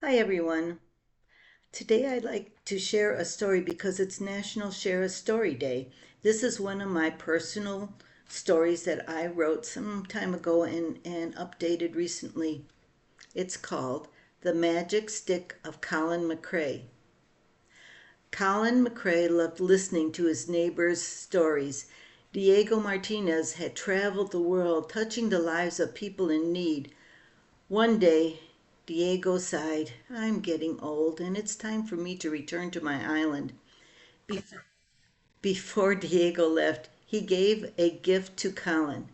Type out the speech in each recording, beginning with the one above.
Hi everyone. Today I'd like to share a story because it's National Share a Story Day. This is one of my personal stories that I wrote some time ago and updated recently. It's called The Magic Stick of Collin McCray. Collin McCray loved listening to his neighbors' stories. Diego Martinez had traveled the world touching the lives of people in need. One day, Diego sighed, I'm getting old, and it's time for me to return to my island. Before Diego left, he gave a gift to Colin.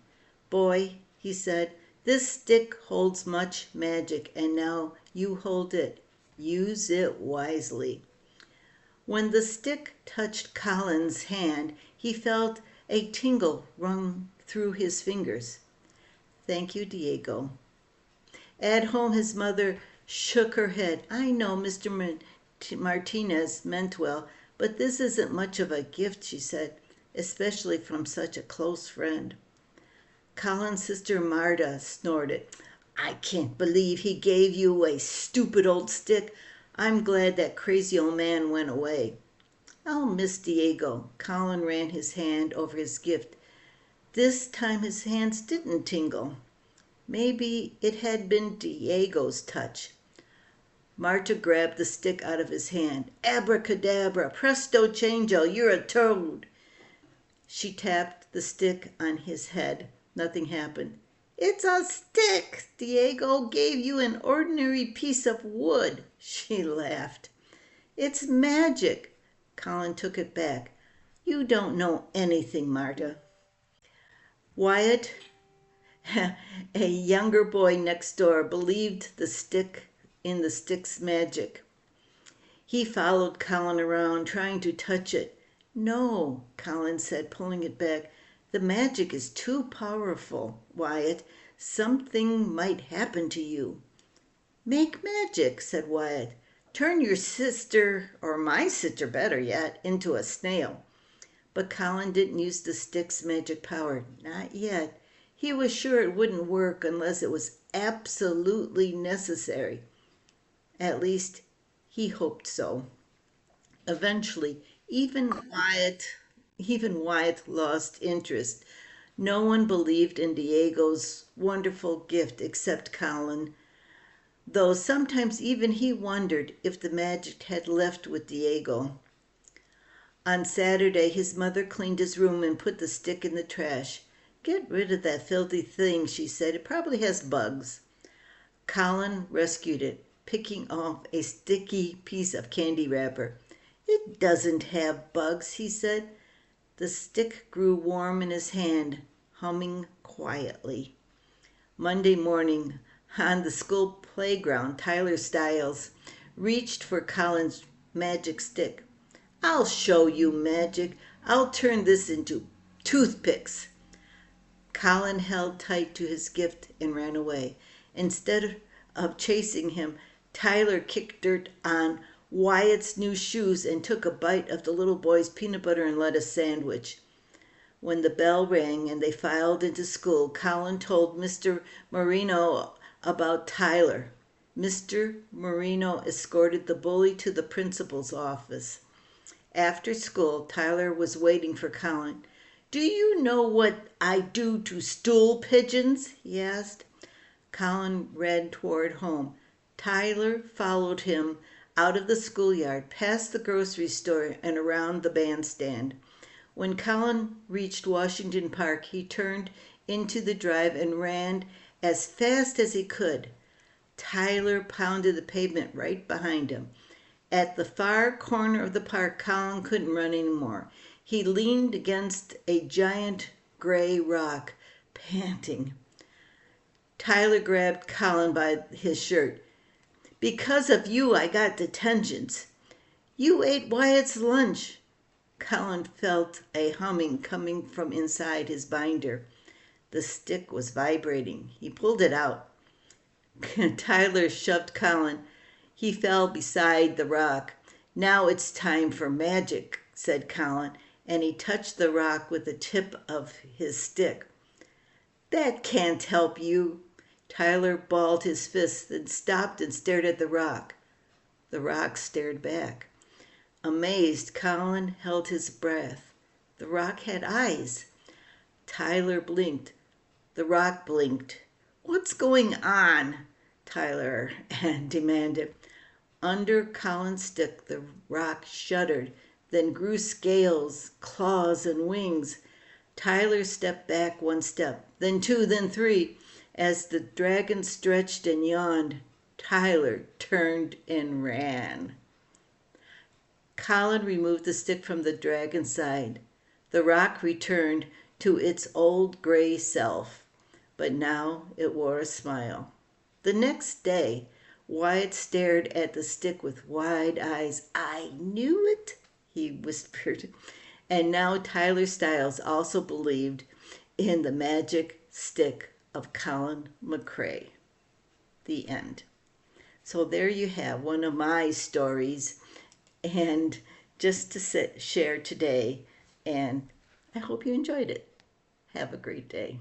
Boy, he said, this stick holds much magic, and now you hold it. Use it wisely. When the stick touched Colin's hand, he felt a tingle run through his fingers. Thank you, Diego. At home, his mother shook her head. I know Mr. Martinez meant well, but this isn't much of a gift, she said, especially from such a close friend. Colin's sister Marta snorted. I can't believe he gave you a stupid old stick. I'm glad that crazy old man went away. I'll miss Diego. Colin ran his hand over his gift. This time his hands didn't tingle. Maybe it had been Diego's touch. Marta grabbed the stick out of his hand. Abracadabra, presto changeo, you're a toad. She tapped the stick on his head. Nothing happened. It's a stick. Diego gave you an ordinary piece of wood. She laughed. It's magic. Colin took it back. You don't know anything, Marta. Wyatt, a younger boy next door, believed the stick's magic. He followed Colin around, trying to touch it. No, Colin said, pulling it back. The magic is too powerful, Wyatt. Something might happen to you. Make magic, said Wyatt. Turn your sister, or my sister better yet, into a snail. But Colin didn't use the stick's magic power. Not yet. He was sure it wouldn't work unless it was absolutely necessary. At least, he hoped so. Eventually, even Wyatt lost interest. No one believed in Diego's wonderful gift except Colin, though sometimes even he wondered if the magic had left with Diego. On Saturday, his mother cleaned his room and put the stick in the trash. Get rid of that filthy thing, she said. It probably has bugs. Colin rescued it, picking off a sticky piece of candy wrapper. It doesn't have bugs, he said. The stick grew warm in his hand, humming quietly. Monday morning, on the school playground, Tyler Stiles reached for Colin's magic stick. I'll show you magic. I'll turn this into toothpicks. Colin held tight to his gift and ran away. Instead of chasing him, Tyler kicked dirt on Wyatt's new shoes and took a bite of the little boy's peanut butter and lettuce sandwich. When the bell rang and they filed into school, Colin told Mr. Marino about Tyler. Mr. Marino escorted the bully to the principal's office. After school, Tyler was waiting for Colin. Do you know what I do to stool pigeons? He asked. Colin ran toward home. Tyler followed him out of the schoolyard, past the grocery store, and around the bandstand. When Colin reached Washington Park, he turned into the drive and ran as fast as he could. Tyler pounded the pavement right behind him. At the far corner of the park, Colin couldn't run anymore. He leaned against a giant gray rock, panting. Tyler grabbed Colin by his shirt. Because of you, I got detentions. You ate Wyatt's lunch. Colin felt a humming coming from inside his binder. The stick was vibrating. He pulled it out. Tyler shoved Colin. He fell beside the rock. Now it's time for magic, said Colin, and he touched the rock with the tip of his stick. That can't help you. Tyler balled his fists, then stopped and stared at the rock. The rock stared back. Amazed, Collin held his breath. The rock had eyes. Tyler blinked. The rock blinked. "What's going on?" Tyler demanded. Under Collin's stick, the rock shuddered, then grew scales, claws, and wings. Tyler stepped back one step, then two, then three. As the dragon stretched and yawned, Tyler turned and ran. Collin removed the stick from the dragon's side. The rock returned to its old gray self, but now it wore a smile. The next day, Wyatt stared at the stick with wide eyes. "I knew it," he whispered. And now Tyler Stiles also believed in the magic stick of Collin McCray. The end. So there you have one of my stories, and just to share today, and I hope you enjoyed it. Have a great day.